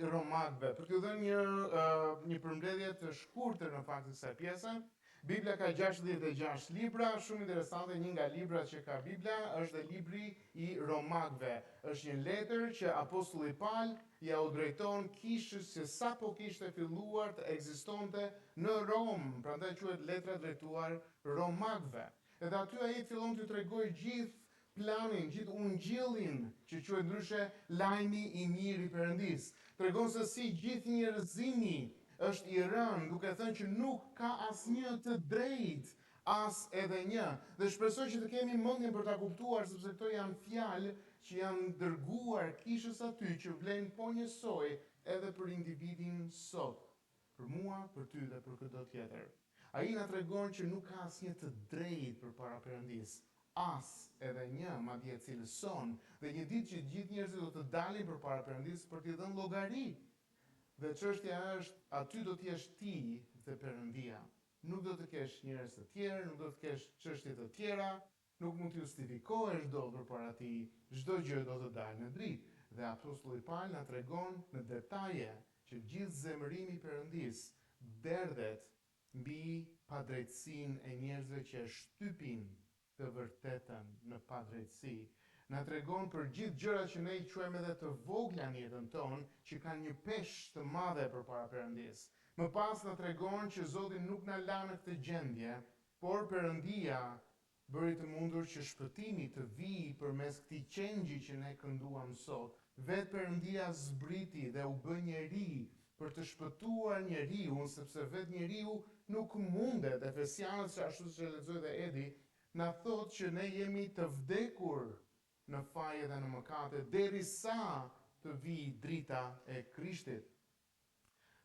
romakëve. Për t'ju dhënë një përmbledhje të shkurtër në fakt të kësaj pjese, Biblia ka 66 libra, shumë interesante. Një nga librat që ka Biblia është dhe libri i romakëve. Është një letër që apostulli Paul ja u drejton kishës që sapo kishte filluar të ekzistonte në Rom, prandaj quhet letra drejtuar romakëve. Edhe aty ai fillon t'ju tregojë gjithë planin, gjithë ungjillin që quhet ndryshe lajmi i mirë i Perëndis. Tregon se si gjithë njerëzimi është i rënë, duke thënë që nuk ka asnjë të drejtë, as edhe një. Dhe shpresoj që të kemi mendjen për ta kuptuar, sepse këto janë fjalë që janë dërguar kishës aty që vlen po njësoj edhe për individin sot. Për mua, për ty dhe për çdo tjetër. Ai na tregon që nuk ka asnjë të drejtë përpara Perëndis. As edhe një, madje cilëson, dhe një ditë që gjithë njerëzit do të dalin përpara Perëndis për t'i dhënë llogari. Dhe çështja është, aty do të jesh ti dhe Perëndia. Nuk do të kesh njerëz të tjerë, nuk do të kesh çështje të tjera, nuk mund të justifikohesh dot përpara tij. Çdo gjë do të dalë në dritë. Dhe apostulli Paul na tregon në detaje që gjithë zemërimi i Perëndis derdhet mbi padrejtësinë e njerëzve që shtypin të vërtetën në padrejtësi. Na tregon për gjithë gjërat që ne i quajmë edhe të vogla në jetën tonë, që kanë një peshë të madhe përpara Perëndis. Më pas na tregon që Zoti nuk na la në këtë gjendje, por Perëndia bëri të mundur që shpëtimi të vijë përmes këtij qengji që ne kënduam sot. Vetë Perëndia zbriti dhe u bë njeri për të shpëtuar njeriu, sepse vetë njeriu nuk mundet. Efesianët, ashtu siç e lexoi dhe Edi, na thot që ne jemi të vdekur në faje dhe në mëkate derisa të vijë drita e Krishtit.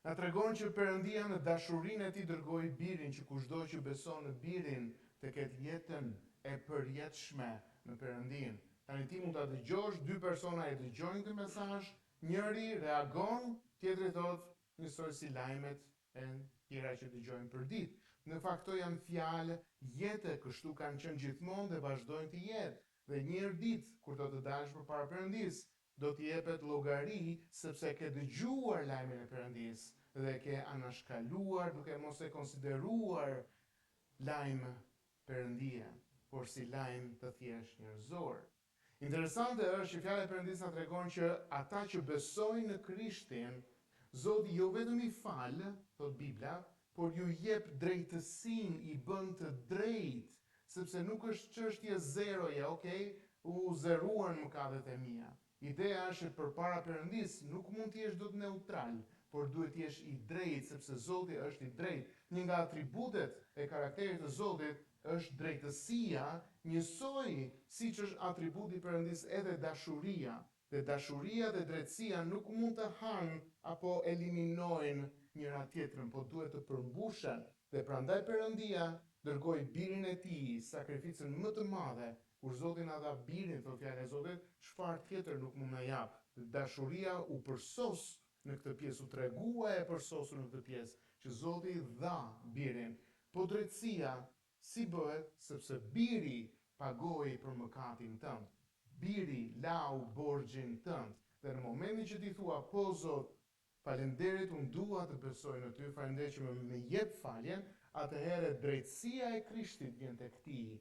Na tregon që Perëndia në dashurinë e tij dërgoi birin, që kushdo që beson në birin të ketë jetën e përjetshme në Perëndin. Tani ti mund ta dëgjosh, dy persona e dëgjojnë këtë mesazh, njëri reagon, tjetri thot njësoj si lajmet e tjera që dëgjojnë për ditë. Në fakt këto janë fjalë jete, kështu kanë qenë gjithmonë dhe vazhdojnë të jetë. Dhe një ditë kur do të dalësh përpara Perëndis, do të jepet llogari sepse ke dëgjuar lajmin e Perëndis dhe ke anashkaluar duke mos e konsideruar lajm perëndie, por si lajm të thjesht njerëzor. Interesante është që fjala e Perëndis na tregon që ata që besojnë në Krishtin, Zoti jo vetëm i fal, thot Bibla, por ju jep drejtësinë, i bën të drejtë, sepse nuk është çështje zeroje, okay, u zeruan mëkatet e mia. Ideja është që përpara Perëndis nuk mund të jesh dot neutral, por duhet të jesh i drejtë, sepse Zoti është i drejtë. Një nga atributet e karakterit të Zotit është drejtësia, njësoj siç është atributi i Perëndis edhe dashuria. Dhe dashuria dhe drejtësia nuk mund të hanë apo eliminojnë njëra tjetrën, po duhet të përmbushen. Dhe prandaj Perëndia dërgoi birin e tij, sakrificën më të madhe. Kur Zoti na dha birin, thot fjala e Zotit, çfarë tjetër nuk mund na jap. Dashuria u përsos në këtë pjesë, u tregua e përsosur në këtë pjesë, që Zoti dha birin. Po drejtësia si bëhet? Sepse biri pagoi për mëkatin tënd. Biri lau borxhin tënd. Dhe në momentin që ti thua, po Zot, faleminderit, unë dua të besoj në ty, faleminderit që më jep faljen, atëherë drejtësia e Krishtit vjen tek ti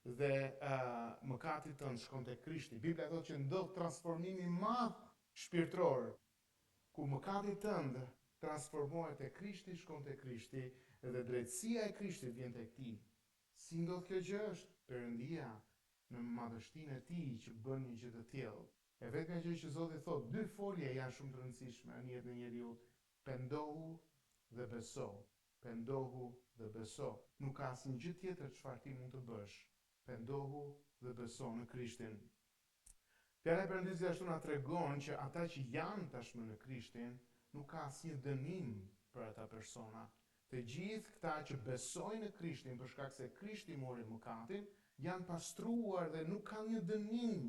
dhe mëkati tënd shkon tek Krishti. Bibla thotë që ndodh transformimi i madh shpirtëror, ku mëkati tënd transformohet tek Krishti, shkon tek Krishti dhe drejtësia e Krishtit vjen tek ti. Si ndodh kjo gjë? Është Perëndia në madhështinë e tij që bën një gjë të tillë. E vetmja gjë që Zoti thotë, dy folje janë shumë të rëndësishme në jetën e njeriu: pendohu dhe beso. Pendohu dhe beso. Nuk ka asnjë gjë tjetër çfarë ti mund të bësh. Pendohu dhe beso në Krishtin. Fjala e Perëndis ashtu na tregon që ata që janë tashmë në Krishtin, nuk ka asnjë dënim për ata persona. Të gjithë këta që besojnë në Krishtin për shkak se Krishti mori mëkatin, janë pastruar dhe nuk kanë një dënim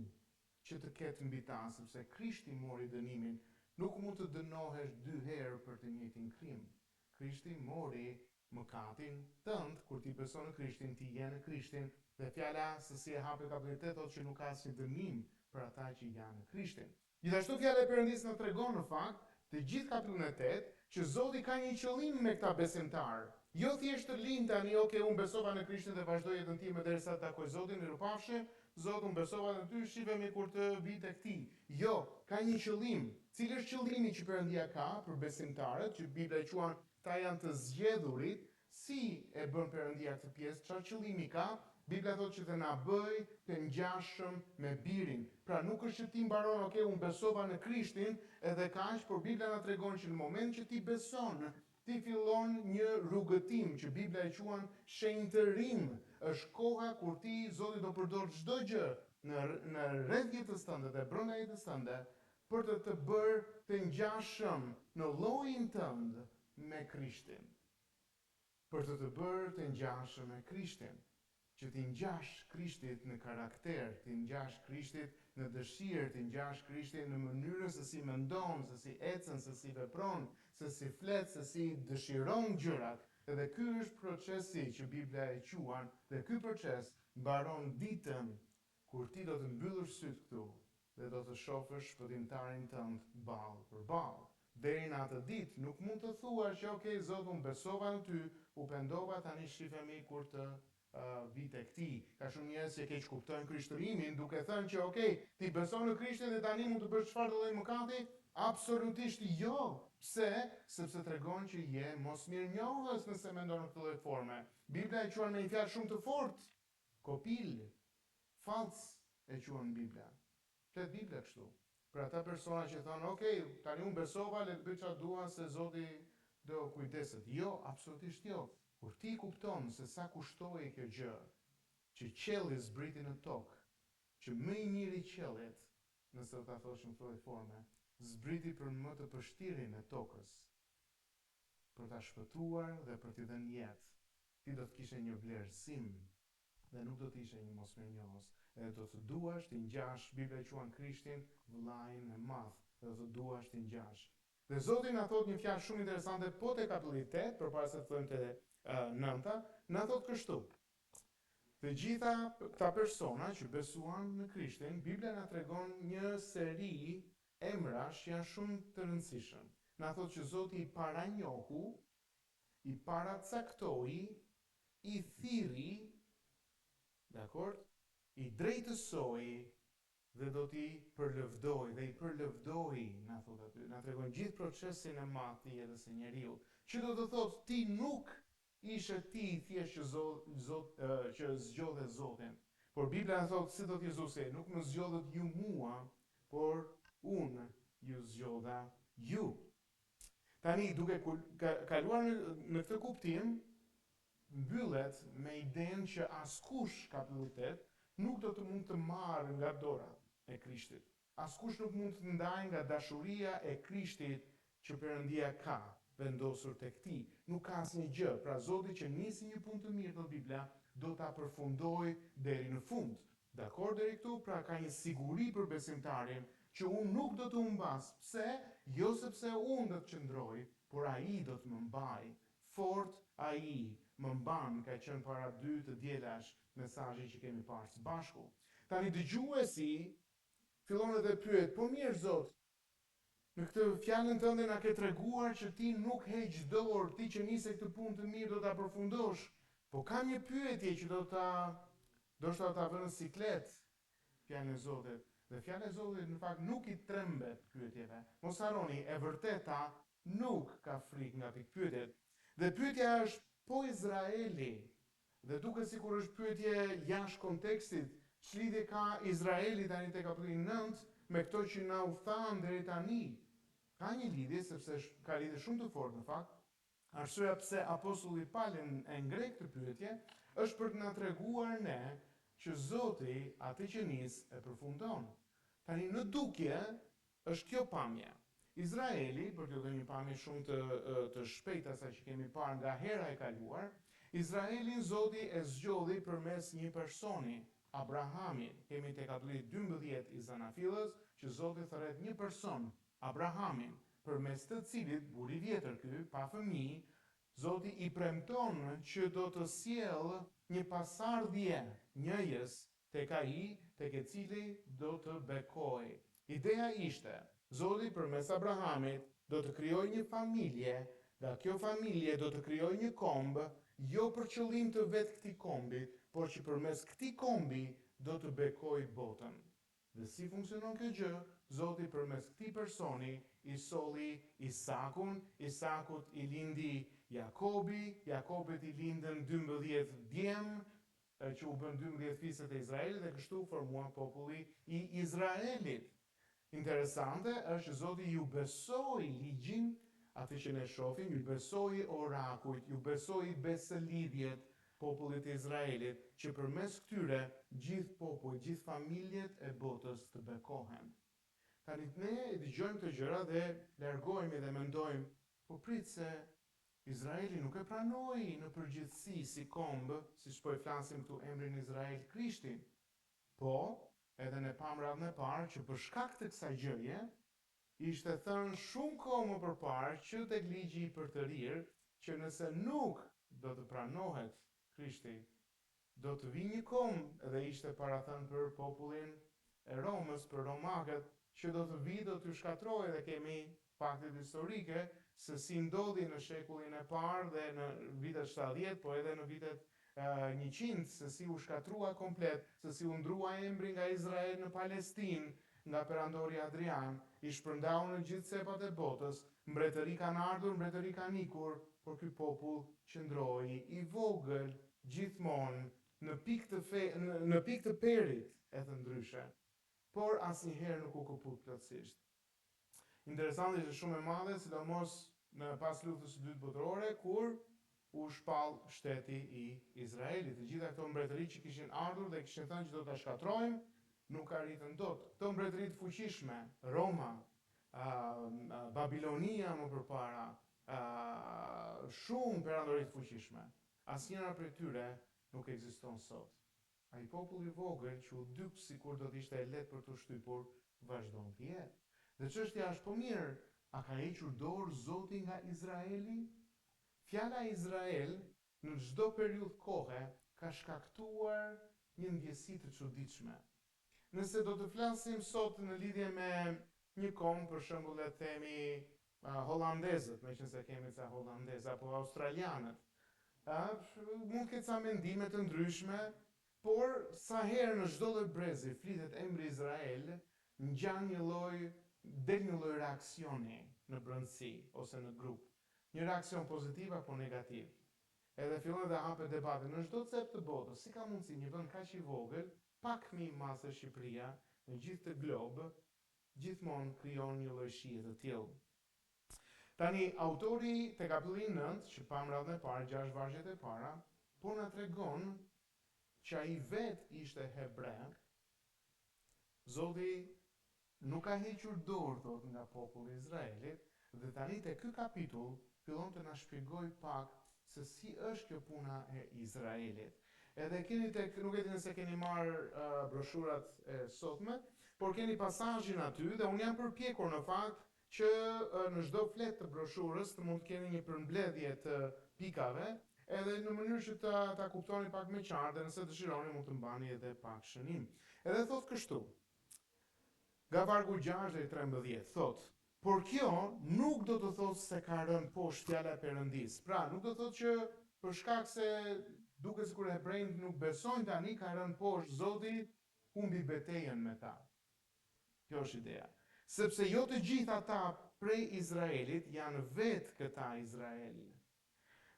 që të ketë mbi ta, sepse Krishti mori dënimin. Nuk mund të dënohesh dy herë për të njëjtin krim. Krishti mori mëkatin tënd, kur ti beson në Krishtin, ti je në Krishtin, dhe fjala se si e hapet kapitullin 8 thotë që nuk ka asnjë dënim për ata që janë në Krishtin. Gjithashtu fjala e Perëndis na tregon në fakt të gjithë kapitullin e 8 që Zoti ka një qëllim me këta besimtarë. Jo thjesht të lind tani, unë besova në Krishtin dhe vazhdoj jetën time derisa të takoj Zotin, mirupafshim, Zotë unë besova në ty, shifemi kur të vi tek ti. Jo, ka një qëllim. Cili është qëllimi që Perëndia ka për besimtarët, që Bibla e quan ta janë të zgjedhurit, si e bën Perëndia këtë pjesë, çfarë qëllimi ka? Bibla thotë që të na bëj të ngjashëm me birin. Pra nuk është që ti mbaron, unë besova në Krishtin edhe kaq, por Bibla na tregon që në moment që ti beson, ti fillon një rrugëtim që Bibla e quan shenjtërim. Është koha kur ti, Zoti do përdor çdo gjë në rreth jetës tënde dhe brenda jetës tënde për të bërë të ngjashëm në llojin tënd me Krishtin. Për të bërë të ngjashëm me Krishtin. Që ti ngjash Krishtit në karakter, ti ngjash Krishtit në dëshirë, ti ngjash Krishtin në mënyrën se si mendon, se si ecën, se si vepron, se si flet, se si dëshiron gjërat. Edhe ky është procesi që Bibla e quan, dhe ky proces mbaron ditën kur ti do të mbyllësh syt këtu dhe do të shohësh shpëtimtarin tënd ballë për ballë. Deri në atë ditë nuk mund të thuash që Zot, unë besova në ty, u pendova, tani shifemi kur të vi tek ti. Ka shumë njerëz që keq kuptojnë krishtërimin duke thënë që ti beson në Krishtin dhe tani mund të bësh çfarë do lloj mëkati? Absolutisht jo. Pse? Sepse tregon që je mosmirënjohës nëse mendon në këtë lloj forme. Bibla e quan me një fjalë shumë të fortë. Kopil, fals e quan Bibla. Flet Bibla kështu. Për ata persona që thonë, tani unë besova, le të bëj çfarë dua se Zoti do kujdeset. Jo, absolutisht jo. Kur ti kupton se sa kushtoi kjo gjë, që qielli zbriti në tokë, që më i miri qiellit, nëse ta thoshim në këtë forme, zbriti për më të pështirin e tokës, për ta shpëtuar dhe për t'i dhënë jetë, ti do të kishe një vlerësim dhe nuk do të ishe një mosmirënjohës. Edhe do të duash t'i ngjash, Bibla e quan Krishtin vëllain e madh, dhe do të duash t'i ngjash. Dhe Zoti na thot një fjalë shumë interesante po te kapitulli 8, përpara se të thojmë te 9, na thot kështu. Të gjitha këta persona që besuan në Krishtin, Bibla na tregon një seri emrash që janë shumë të rëndësishëm. Na thot që Zoti i paranjohu, i paracaktoi, i thirri, dakord? I drejtësoi dhe do t'i përlëvdoi, dhe i përlëvdoi, na thot aty, na tregon gjithë procesin e madh të jetës së njeriu. Që do të thotë ti nuk ishe ti thjesht që zgjodhe Zotin. Por Bibla na thot si do të Jezusi, nuk më zgjodhët ju mua, por unë ju zgjodha ju. Tani duke kaluar në këtë kuptim, mbyllet me idenë që askush kapitulli 8 nuk do të mund të marrë nga dora e Krishtit. Askush nuk mund të ndajë nga dashuria e Krishtit që Perëndia ka vendosur tek ti. Nuk ka asnjë gjë. Pra Zoti që nisi një punë të mirë në Bibla, do ta përfundojë deri në fund. Dakor deri këtu? Pra ka një siguri për besimtarin që unë nuk do të humbas. Pse? Jo sepse unë do të qëndroj, por ai do të më mbaj. Fort ai më mban, ka qenë para 2 të dielash mesazhin që kemi parë së bashku. Tani dëgjuesi fillon edhe pyet, po mirë Zot, në këtë fjalën tënde na ke treguar që ti nuk heq dorë, ti që nise këtë punë të mirë do ta përfundosh. Po kam një pyetje që do ta vënë siklet fjalën e Zotit. Dhe fjala e Zotit në fakt nuk i trembet pyetjeve. Mos harroni, e vërteta nuk ka frikë nga pikpyetjet. Dhe pyetja është, po Izraeli, dhe duket sikur është pyetje jashtë kontekstit, ç'lidhje ka Izraeli tani te kapitulli 9 me këto që na u thanë deri tani? Ka një lidhje, sepse ka lidhje shumë të fortë në fakt. Arsyeja pse apostulli Pali e ngre këtë pyetje është për të na treguar ne që Zoti atë që nis e përfundon. Tani në dukje është kjo pamje. Izraeli, për të dhënë një pamje shumë të shpejtë asaj që kemi parë nga hera e kaluar, Izraelin Zoti e zgjodhi përmes një personi, Abrahamin. Kemi te kapitulli 12 i Zanafillës që Zoti thret një person, Abrahamin, përmes të cilit buri i vjetër ky, pa fëmijë, Zoti i premton që do të sjellë një pasardhje njëjës tek ai, tek e cili do të bekojë. Ideja ishte, Zoti përmes Abrahamit do të krijojë një familje, nga kjo familje do të krijojë një komb, jo për qëllim të vetë këtij kombit, por që përmes këtij kombi do të bekojë botën. Dhe si funksionon kjo gjë? Zoti përmes këtij personi i solli Isakun, Isakut i lindi Jakobi, Jakobit i lindën 12 djem, që u bën 12 fiset e Izraelit dhe kështu formuan populli i Izraelit. Interesante është Zoti ju besoi ligjin, atë që ne shohim, ju besoi orakujt, ju besoi besëlidhjet popullit të Izraelit, që përmes këtyre gjithë popujt, gjithë familjet e botës të bekohen. Tani ne dëgjojmë këto gjëra dhe largohemi dhe mendojmë, po prit se Izraeli nuk e pranoi në përgjithësi si komb, siç po e flasim këtu emrin Izrael Krishtin. Po, edhe ne pam radhën e parë që për shkak të kësaj gjëje, ishte thënë shumë kohë më përpara që tek ligji i përtërir, që nëse nuk do të pranohet Krishti, do të vi një komb, dhe ishte parathënë për popullin e Romës, për romakët, që do të vi, do të shkatrojë, dhe kemi faktet historike se si ndodhi në shekullin e parë dhe në vitet 70, po edhe në vitet 100, se si u shkatrua komplet, se si u ndrua embri nga Izrael në Palestinë, nga perandori Adrian, i shpërndau në gjithë cepat e botës, mbretëri kanë ardhur, mbretëri kanë ikur, por ky popull qëndroi i vogël gjithmonë në pikë të perit e të ndryshe, por asnjëherë nuk u koput plotësisht. Interesant ishte shumë e madhe, sidomos në pas luftës së dytë botërore, kur u shpall shteti i Izraelit. Të gjitha këto mbretëri që kishin ardhur dhe kishin thënë që do ta shkatrojmë, nuk arritën dot. Këto mbretëri të fuqishme, Roma, Babilonia më përpara, shumë perandori të fuqishme, asnjëra prej tyre nuk ekziston sot. Ai popull i vogël që u dyk sikur do të ishte e lehtë për të shtypur, vazhdon të jetë. Dhe çështja është, po mirë, a ka hequr dorë Zoti nga Izraeli? Fjala Izrael në çdo periudhë kohe ka shkaktuar një ndjesi të çuditshme. Nëse do të flasim sot në lidhje me një komb, për shembull le të themi holandezët, meqense kemi ca holandezë, apo australianët, mund të ketë ca mendime të ndryshme, por sa herë në çdo lloj brezi flitet emri Izrael, ngjan del një lloj reaksioni në brendësi ose në grup. Një reaksion pozitiv apo negativ. Edhe fillon dhe hapet debate në çdo cep të botës, si ka mundësi një vend kaq i vogël, pak më i madh se Shqipëria, në gjithë të glob, gjithmonë krijon një lloj shije të tillë. Tani autori te kapitulli 9, që pam radhën e parë, 6 vargjet e para, po na tregon që ai vet ishte hebre. Zoti nuk ka hequr dorë, thot, nga populli i Izraelit, dhe tani te ky kapitull fillon të na shpjegoj pak se si është kjo puna e Izraelit. Edhe keni nuk e di nëse keni marrë broshurat e sotme, por keni pasazhin aty dhe unë jam përpjekur në fakt që në çdo flet të broshurës të mund të keni një përmbledhje të pikave, edhe në mënyrë që ta kuptoni pak më qartë, dhe nëse dëshironi mund të mbani edhe pak shënim. Edhe thot kështu, nga vargu 6 deri 13, thot: por kjo nuk do të thotë se ka rënë poshtë fjala e Perëndis. Pra, nuk do të thotë që për shkak se duket sikur hebrejt nuk besojnë tani, ka rënë poshtë Zoti, humbi betejën me ta. Kjo është ideja. Sepse jo të gjithë ata prej Izraelit janë vetë këta Izrael.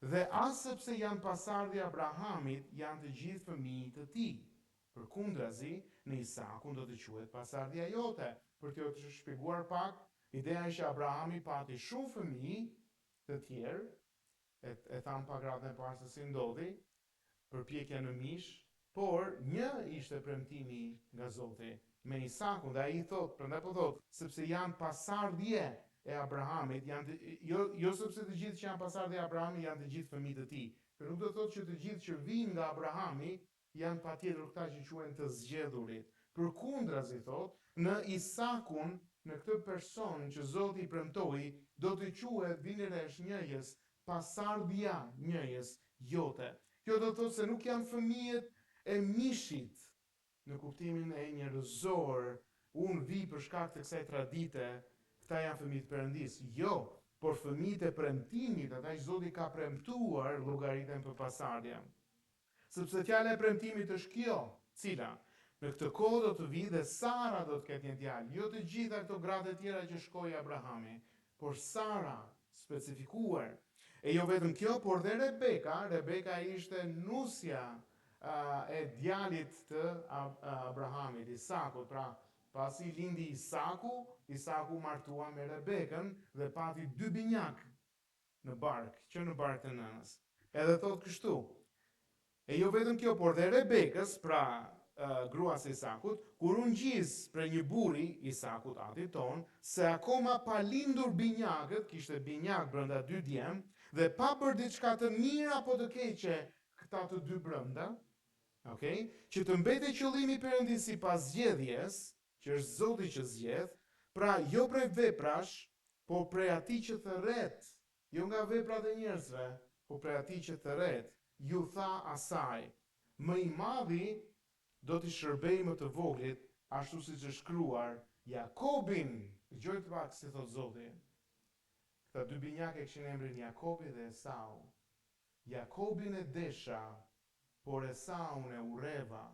Dhe as sepse janë pasardhja e Abrahamit, janë të gjithë fëmijët të tij. Përkundrazi, në Isakun do të quhet pasardhja jote. Për të shpjeguar pak, ideja është që Abrahami pati shumë fëmijë të tjerë, e tham pak radhën e parë se si ndodhi, përpjekja në mish, por një ishte premtimi nga Zoti me Isakun, dhe ai thot, prandaj po thot, sepse janë pasardhje e Abrahamit, jo sepse të gjithë që janë pasardhje e Abrahamit janë të gjithë fëmijët e tij. Për nuk do të thotë që të gjithë që vinë nga Abrahami janë patjetër këta që quhen të zgjedhurit. Përkundrazi thot, në Isakun, në këtë person që Zoti i premtoi, do të quhet viniresh njëjës, pasardhja njëjës jote. Kjo do të thotë se nuk janë fëmijët e mishit në kuptimin e njerëzor, unë vi për shkak të kësaj tradite, këta janë fëmijët e Perëndis. Jo, por fëmijët e premtimit, ata që Zoti ka premtuar, llogariten për pasardhje. Sepse fjala e premtimit është kjo, cila në këtë kohë do të vijë dhe Sara do të ketë një djalë, jo të gjitha këto gratë e tjera që shkoi Abrahami, por Sara specifikuar. E jo vetëm kjo, por dhe Rebeka ishte nusja e djalit të Abrahamit, Isakut. Pra, pasi lindi Isaku martua me Rebekën dhe pati 2 binjak në bark, që në bark të nënës. Edhe thot kështu. E jo vetëm kjo, por dhe Rebekës, pra grua së Isakut, kur u ngjiz për një buri, Isakut, atit ton, se akoma pa lindur binjakët, kishte binjak brenda 2 djem, dhe pa bërë diçka të mirë apo të keqe këta të 2 brenda, okay? Që të mbetej qëllimi Perëndis sipas zgjedhjes, që është Zoti që zgjedh, pra jo prej veprash, por prej atij që thërret, jo nga veprat e njerëzve, por prej atij që thërret, ju tha asaj, më i madhi do t'i shërbej më të voglit, ashtu siç është shkruar, Jakobin, dëgjoj të pak si thot Zoti. Këta 2 binjak e kishin emrin Jakobi dhe Esau. Jakobin e desha, por Esaun e urreva.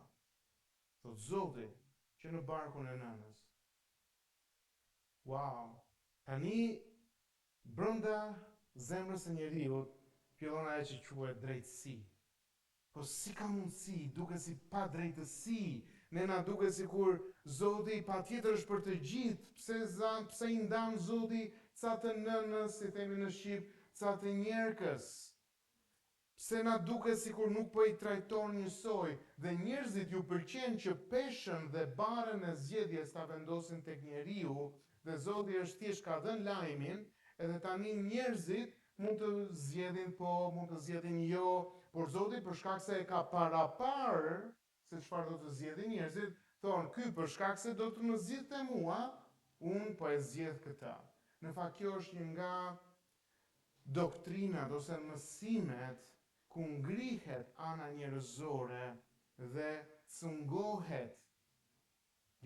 Thot Zoti, që në barkun e nënës. Wow! Tani brenda zemrës së njeriu fillon ajo që quhet drejtësi. Po si ka mundësi, duke si pa drejtësi, ne na duke si kur Zoti patjetër është për të gjithë, pse i ndan Zoti ca të nënës, si themi në Shqip, ca të njerëkës. Pse na duke si kur nuk po i trajton njësoj, dhe njerëzit ju pëlqen që peshën dhe barën e zgjedhjes ta vendosin tek njeriu, dhe Zoti është thjesht ka dhënë lajmin, edhe tani njerëzit mund të zgjedhin po, mund të zgjedhin jo, por Zoti për shkak se e ka parapar se çfarë do të zgjedhin njerëzit, thonë, ky për shkak se do të më zgjidhte mua, unë po e zgjedh këtë. Në fakt kjo është një nga doktrinat ose mësimet ku ngrihet ana njerëzore dhe cungohet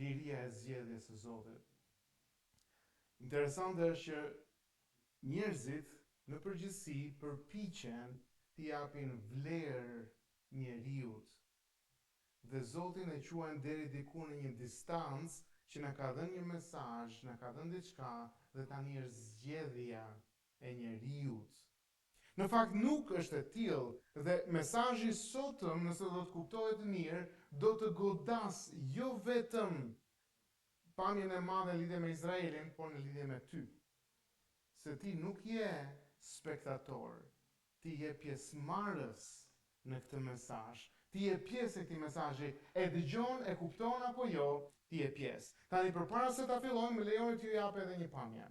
liria e zgjedhjes së Zotit. Interesante është që njerëzit në përgjithësi përpiqen t'i japin vlerë njeriut. Dhe Zotin e quajnë deri diku në një distancë që na ka dhënë një mesazh, na ka dhënë diçka dhe tani është zgjedhja e njeriut. Në fakt nuk është e tillë dhe mesazhi sotëm, nëse do të kuptohet mirë, do të godas jo vetëm pamjen e madhe në lidhje me Izraelin, por në lidhje me ty. Se ti nuk je spektator, ti je pjesëmarrës në këtë mesazh. Ti je pjesë e këtij mesazhi, e dëgjon, e kupton apo jo, ti je pjesë. Tani përpara se ta fillojmë, më lejoni t'ju jap edhe një pamje.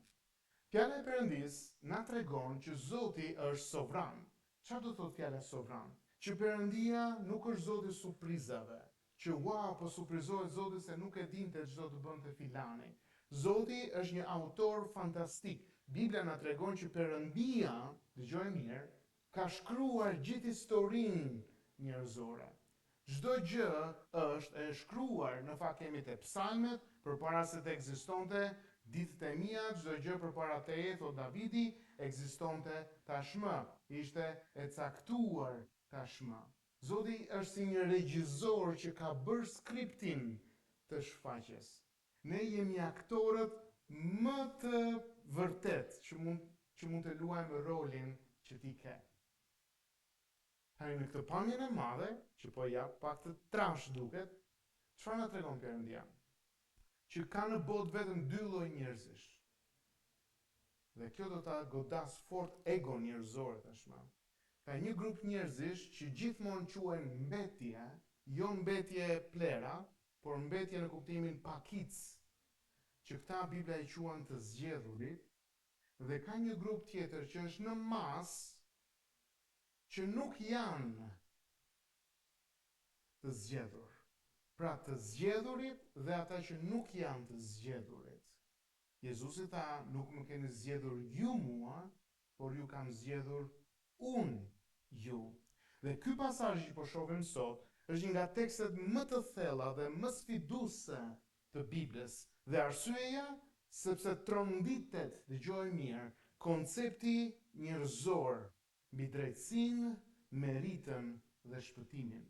Fjala e Perëndis na tregon që Zoti është sovran. Çfarë do thotë fjala sovran? Që Perëndia nuk është Zoti i surprizave. Që wow, po surprizohet Zoti se nuk e dinte ç'do të bënte filani. Zoti është një autor fantastik. Bibla na tregon që Perëndia, dëgjoj mirë, ka shkruar gjithë historinë njerëzore. Çdo gjë është e shkruar, në fakt kemi te psalmet, përpara se të ekzistonte ditët e mia, çdo gjë përpara teje, thot Davidi, ekzistonte tashmë, ishte e caktuar tashmë. Zoti është si një regjisor që ka bërë skriptin të shfaqjes. Ne jemi aktorët më të vërtet që mund të luajmë rolin që ti ke. Tani në këtë pamjen e madhe, që po jap pak të trash duket, çfarë na tregon Perëndia? Që ka në botë vetëm 2 lloj njerëzish. Dhe kjo do ta godas fort ego njerëzore tashmë. Ka një grup njerëzish që gjithmonë quhen mbetje, jo mbetje plera, por mbetje në kuptimin pakic, që këta Bibla i quan të zgjedhurit, dhe ka një grup tjetër që është në masë, që nuk janë të zgjedhur. Pra të zgjedhurit dhe ata që nuk janë të zgjedhurit. Jezusi tha, nuk më keni zgjedhur ju mua, por ju kam zgjedhur unë ju. Dhe ky pasazh që po shohim sot është një nga tekstet më të thella dhe më sfiduese të Biblës. Dhe arsyeja sepse tronditet, dëgjoj mirë, koncepti njerëzor mbi drejtsinë, meritën dhe shpëtimin.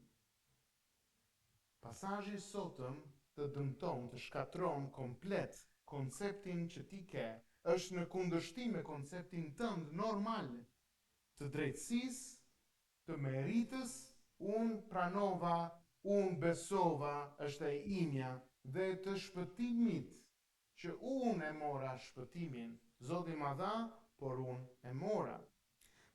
Pasazhi i sotëm të dëmton, të shkatron komplet konceptin që ti ke, është në kundërshtim me konceptin tënd normal të drejtësisë, të meritës, unë pranova, unë besova, është e imja, dhe të shpëtimit, që unë e mora shpëtimin. Zoti ma dha, por unë e mora.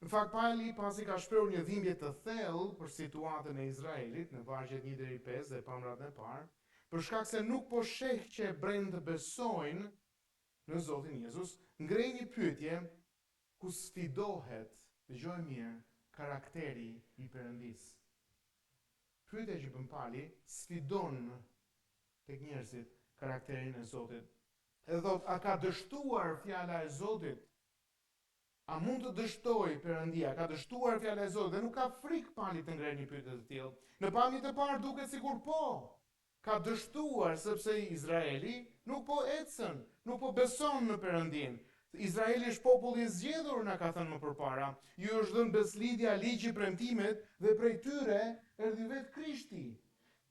Në fakt Pali pasi ka shprehur një dhimbje të thellë për situatën e Izraelit në vargjet 1-5 dhe pamrat e parë, për shkak se nuk po sheh që brendë besojnë në Zotin Jezus, ngrej një pyetje ku sfidohet, dëgjoj mirë, karakteri i Perëndis. Pyetja që bën Pali sfidon tek njerëzit karakterin e Zotit. Edhe thot, a ka dështuar fjala e Zotit? A mund të dështoj Perëndia? Ka dështuar fjala e Zotit? Dhe nuk ka frikë Pali të ngrej një pyetje të tillë. Në pamje të parë duket sikur po. Ka dështuar sepse Izraeli nuk po ecën, nuk po beson në Perëndin. Izraeli është populli i zgjedhur, na ka thënë më përpara. Ju është dhënë beslidhja, ligji, premtimet dhe prej tyre erdhi vetë Krishti.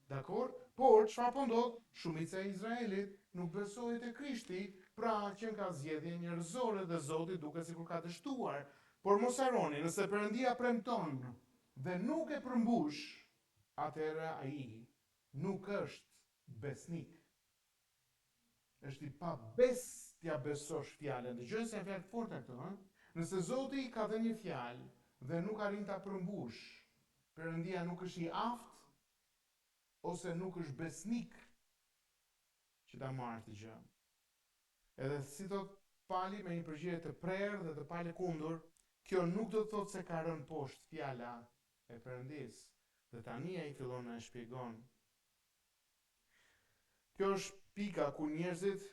Dakor? Por çfarë po ndodh? Shumica e Izraelit nuk besoi te Krishti, pra që ka zgjedhje njerëzore dhe Zoti duket sikur ka dështuar. Por mos harroni, nëse Perëndia premton dhe nuk e përmbush, atëherë ai nuk është besnik. Është i pabes t'ja besosh fjalën. Dëgjoj se fjalë forte këto, ha? Nëse Zoti ka dhënë një fjalë dhe nuk arrin ta përmbush, Perëndia nuk është i aftë ose nuk është besnik që ta marrë të gjë. Edhe si thot Pali me një përgjigje të prerë dhe të palëkundur, kjo nuk do të thotë se ka rënë poshtë fjala e Perëndis. Dhe tani ai fillon na e shpjegon. Kjo është pika ku njerëzit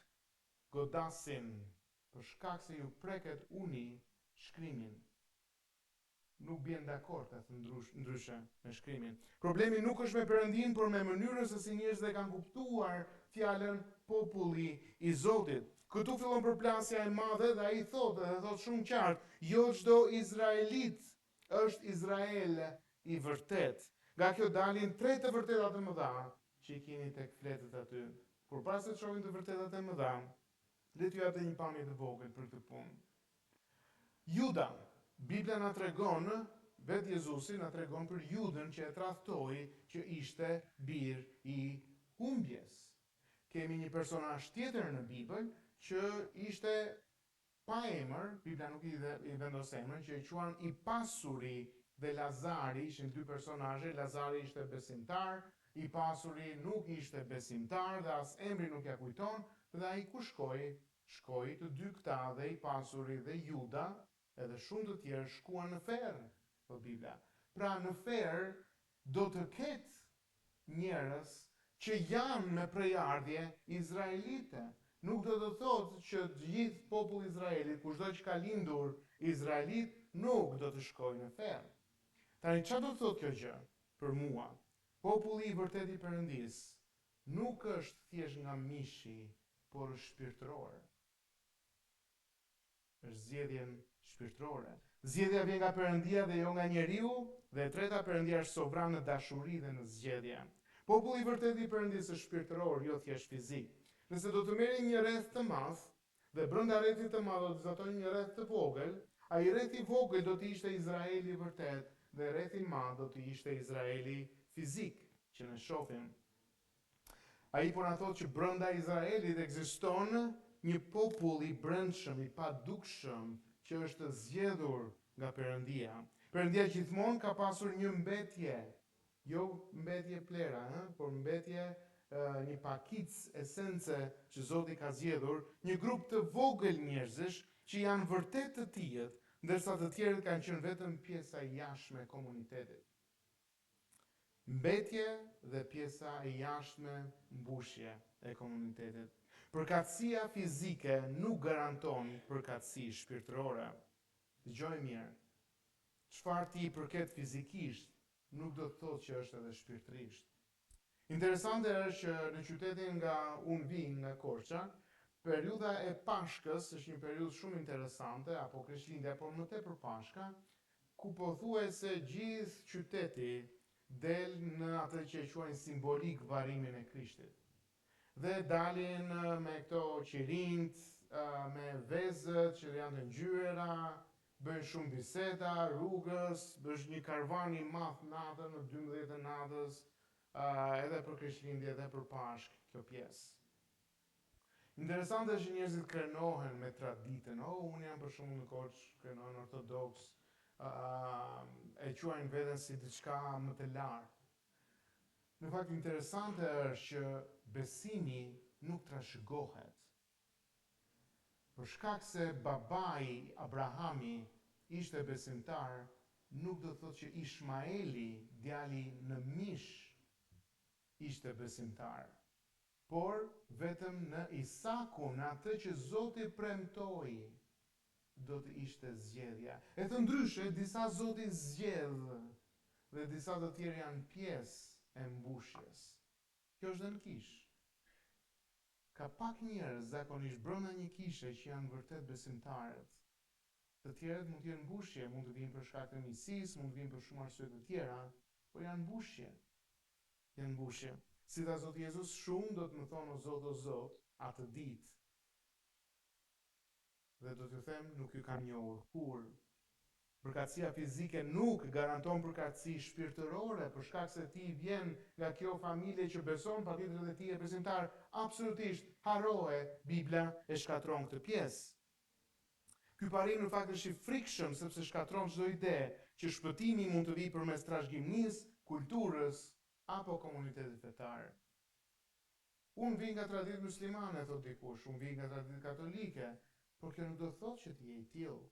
godasin për shkak se ju preket uni shkrimin. Nuk bien dakord atë ndryshe me shkrimin. Problemi nuk është me Perëndin, por me mënyrën se si njerëzit e kanë kuptuar fjalën populli i Zotit. Këtu fillon përplasja e madhe dhe ai thotë shumë qartë, jo çdo izraelit është Izrael i vërtet. Nga kjo dalin 3 të vërteta të mëdha që i keni tek fletët aty. Kur para se të shohim të vërtetat e mëdha, le t'ju jap një pamje të vogël për këtë punë. Juda, Bibla na tregon, vetë Jezusi na tregon për Judën që e tradhtoi që ishte bir i humbjes. Kemi një personazh tjetër në Bibël që ishte pa emër, Bibla nuk i vendos emrin, që i quan i pasuri dhe Lazari, ishin 2 personazhe, Lazari ishte besimtar, i pasuri nuk ishte besimtar dhe as emri nuk ja kujton, dhe ai ku shkoi? Shkoi të 2 këta dhe i pasuri dhe Juda, edhe shumë të tjerë shkuan në ferë, thot Bibla. Pra në ferë do të ketë njerëz që janë me prejardhje izraelite. Nuk do të thotë që të gjithë populli i Izraelit, kushdo që ka lindur izraelit, nuk do të shkojë në ferë. Tani çfarë do të thotë kjo gjë për mua? Populli i vërtet i Perëndis nuk është thjesht nga mishi, por është shpirtëror. Është zgjedhjen shpirtërore. Zgjedhja vjen nga Perëndia dhe jo nga njeriu, dhe e treta, Perëndia është sovran në dashuri dhe në zgjedhje. Populli i vërtet i Perëndis është shpirtëror, jo thjesht fizik. Nëse do të merrim një rreth të madh dhe brenda rrethit të madh do të zatojmë një rreth të vogël, ai rreth i vogël do të ishte Izraeli i vërtet dhe rrethi i madh do të ishte Izraeli fizik që ne shohim. Ai po na thotë që brenda Izraelit ekziston një popull i brendshëm, i padukshëm, që është zgjedhur nga Perëndia. Perëndia gjithmonë ka pasur një mbetje, jo mbetje plera, por mbetje një pakic esence që Zoti ka zgjedhur, një grup të vogël njerëzish që janë vërtet të tillët, ndërsa të tjerët kanë qenë vetëm pjesa e jashtme e komunitetit. Mbetje dhe pjesa e jashtme mbushje e komunitetit. Përkatësia fizike nuk garanton përkatësi shpirtërore. Dëgjoj mirë. Çfarë ti i përket fizikisht nuk do të thotë që është edhe shpirtërisht. Interesante është që në qytetin nga unë vi, nga Korça, Periudha e Pashkës është një periudhë shumë interesante, apo Krishtlindja, por më tepër Pashka, ku pothuajse gjithë qyteti del në atë që e quajnë simbolik varimin e Krishtit. Dhe dalin me këto qirinjt, me vezët që janë të ngjyra, bëjnë shumë biseda, rrugës, është një karvan i madh natën në 12 të natës, edhe për Krishtlindje edhe për Pashkë kjo pjesë. Interesante është që njerëzit krenohen me traditën. Unë jam për shembull në Korç, krenohen ortodoks, e quajnë veten si diçka më të lartë. Në fakt interesante është që besimi nuk trashëgohet. Për shkak se babai Abrahami ishte besimtar, nuk do thotë që Ishmaeli, djali në mish, ishte besimtar. Por vetëm në Isakun, atë që Zoti premtoi, do të ishte zgjedhja. E të ndryshe, disa Zoti zgjedh dhe disa të tjerë janë pjesë e mbushjes. Kjo është dhe në kish. Ka pak njerëz zakonisht brenda një kishe që janë vërtet besimtarët. Të tjerët mund të jenë mbushje, mund të vinë për shkak të miqësisë, mund të vinë për shumë arsye të tjera, por janë mbushje. Janë mbushje. Si tha Zoti Jezus, shumë do të më thonë o Zot, atë ditë. Dhe do t'ju them, nuk ju kam njohur kur. Përkatësia fizike nuk garanton përkatësi shpirtërore, për shkak se ti vjen nga kjo familje që beson, patjetër edhe ti je besimtar, absolutisht harroje, Bibla e shkatron këtë pjesë. Ky parim në fakt është i frikshëm sepse shkatron çdo ide që shpëtimi mund të vijë përmes trashëgimisë, kulturës apo komunitetit fetar. Unë vi nga traditë muslimane, thot dikush, unë vi nga traditë katolike, por kjo nuk do të thotë që ti je i tillë.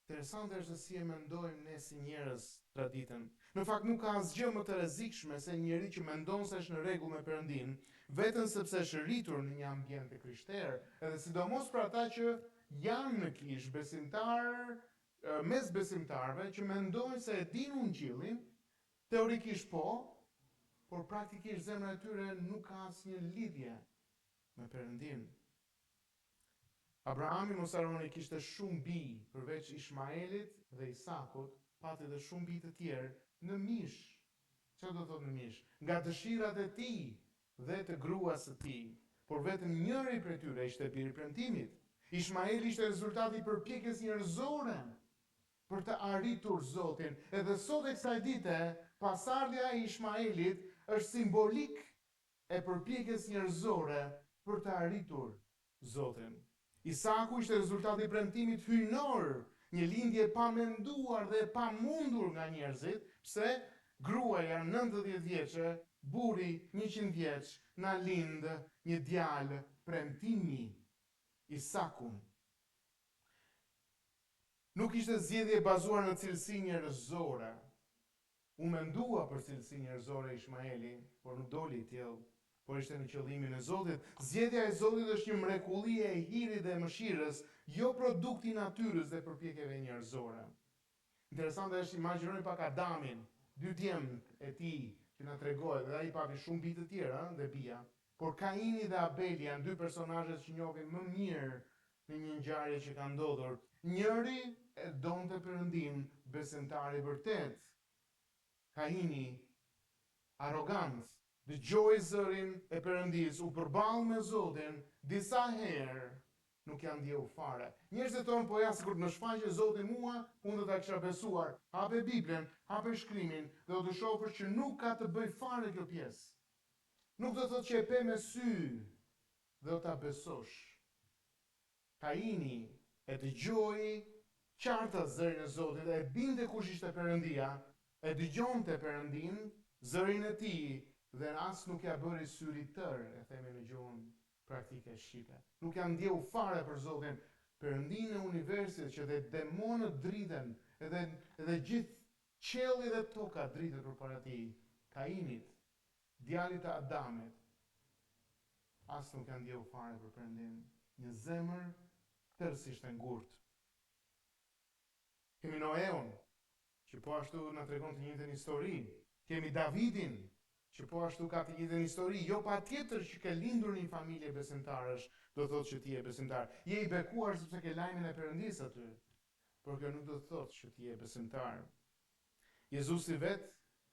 Interesante është se si e mendojmë ne si njerëz traditën. Në fakt nuk ka asgjë më të rrezikshme se njëri që mendon se është në rregull me Perëndin, vetëm sepse është rritur në një ambient krishterë, edhe sidomos për ata që janë në kish besimtar, mes besimtarëve që mendojnë se e dinë Ungjillin, teorikisht po, por praktikisht zemra e tyre nuk ka asnjë lidhje me Perëndin. Abrahami mos harroni kishte shumë bij, përveç Ishmaelit dhe Isakut, pati edhe shumë bij të tjerë në mish. Çfarë do thotë në mish? Nga dëshirat e tij dhe të gruas së tij. Por vetëm njëri prej tyre ishte biri i premtimit. Ishmaeli ishte rezultati i përpjekjes njerëzore për të arritur Zotin. Edhe sot e kësaj dite, pasardhja e Ishmaelit është simbolik e përpjekjes njerëzore për të arritur Zotin. Isaku ishte rezultati i premtimit hyjnor, një lindje pa menduar dhe pa mundur nga njerëzit, pse gruaja 90 vjeçe, burri 100 vjeç, na lind një djalë premtimi, Isakun. Nuk ishte zgjedhje e bazuar në cilësi njerëzore. U mendua për cilësi njerëzore Ishmaeli, por nuk doli i tillë. Por ishte në qëllimin e Zotit. Zgjedhja e Zotit është një mrekulli e hirit dhe mëshirës, jo produkti i natyrës dhe përpjekjeve njerëzore. Interesante është, imagjinojmë pak Adamin, dy djemtë e tij që na tregojnë, dhe ai pati shumë bij të tjera dhe bija. Por Kaini dhe Abeli janë dy personazhet që njohim më mirë në një ngjarje që ka ndodhur. Njëri e donte Perëndin, besimtar i vërtet. Kaini arrogant, dëgjoi zërin e Perëndis, u përball me Zotin, disa herë nuk janë ndjeu fare. Njerëzit thonë, po ja, sikur të më shfaqe Zoti mua, unë do ta kisha besuar. Hape Biblën, hape shkrimin, dhe do të shohësh që nuk ka të bëj fare kjo pjesë. Nuk do të thotë që e pe me sy dhe do ta besosh. Kaini e dëgjoi qarta zërin e Zotit, e binte kush ishte Perëndia, e dëgjonte Perëndin, zërin e tij, dhe as nuk ja bëri syri tër, e themi në gjuhën praktike shqipe. Nuk ja ndjeu fare për Zotin, Perëndin e universit që dhe demonët driten, edhe gjithë qielli dhe toka dritet përpara tij. Kainit, djalit të Adamit, as nuk ja ndjeu fare për Perëndin. Një zemër tërësisht e ngurtë. Kemi Noeun, që po ashtu na tregon të njëjtën histori. Kemi Davidin, që po ashtu ka të njëjtën histori, jo patjetër që ke lindur në një familje besimtarësh, do thotë që ti je besimtar. Je i bekuar sepse ke lajmin e Perëndisë aty, por kjo nuk do të thotë që ti je besimtar. Jezusi vet,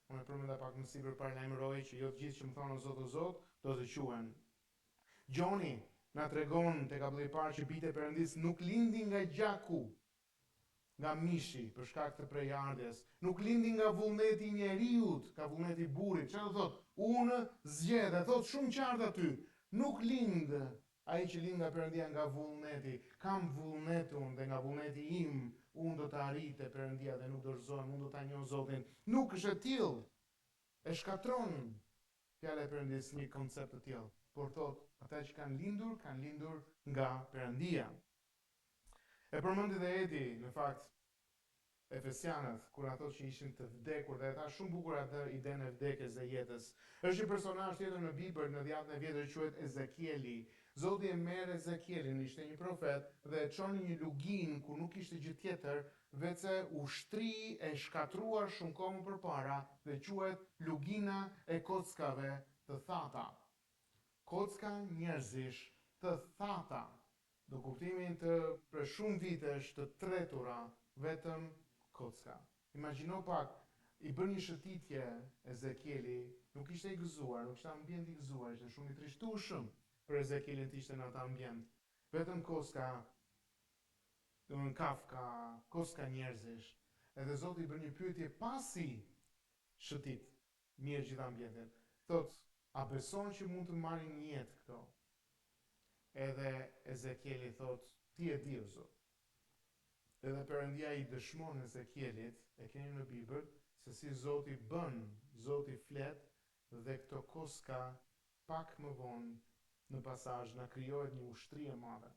unë e përmenda pak më sipër para lajmëroi që jo të gjithë që më thonë o Zot, do të quhen. Gjoni na tregon te kapitulli i parë që bijtë e Perëndisë nuk lindin nga gjaku, nga mishi për shkak të prejardhjes, nuk lindin nga vullneti i njeriut, nga vullneti i burrit. Çfarë do thotë? Unë zgjedh, e thot shumë qartë aty. Nuk lind ai që lind nga Perëndia nga vullneti. Kam vullnet unë dhe nga vullneti im unë do të arrit te Perëndia dhe nuk dorëzohem, unë do ta njoh Zotin. Nuk është e tillë. E shkatron fjala e Perëndisë një koncept të tillë. Por thot, ata që kanë lindur nga Perëndia. E përmendi dhe Edi, në fakt, Efesianët, kur ato që ishin të vdekur, dhe e tha shumë bukur atë idenë e vdekjes dhe jetës. Është një personazh tjetër në Bibël, në dhjetën e vjetër, quhet Ezekieli. Zoti e merr Ezekielin, ishte një profet, dhe e çon në një lugin ku nuk ishte gjë tjetër, veçse ushtri e shkatruar shumë kohë më përpara, dhe quhet lugina e kockave të thata. Kocka njerëzish të thata. Do kuptimin të për shumë vitesh të tretura vetëm kocka. Imagjino pak, i bën një shëtitje Ezekieli, nuk ishte i gëzuar, nuk ishte ambient i gëzuar, ishte shumë i trishtueshëm për Ezekielin të ishte në atë ambient. Vetëm kocka, domthon kafka, kocka njerëzish. Edhe Zoti i bën një pyetje pasi shëtit mirë gjithë ambientin. Thot, a beson që mund të marrin një jetë këto? Edhe Ezekieli thot, ti e di o Zot. Edhe Perëndia i dëshmon Ezekielit, e keni në Bibël, se si Zoti bën, Zoti flet, dhe këto koska pak më vonë në pasazh na krijohet një ushtri e madhe.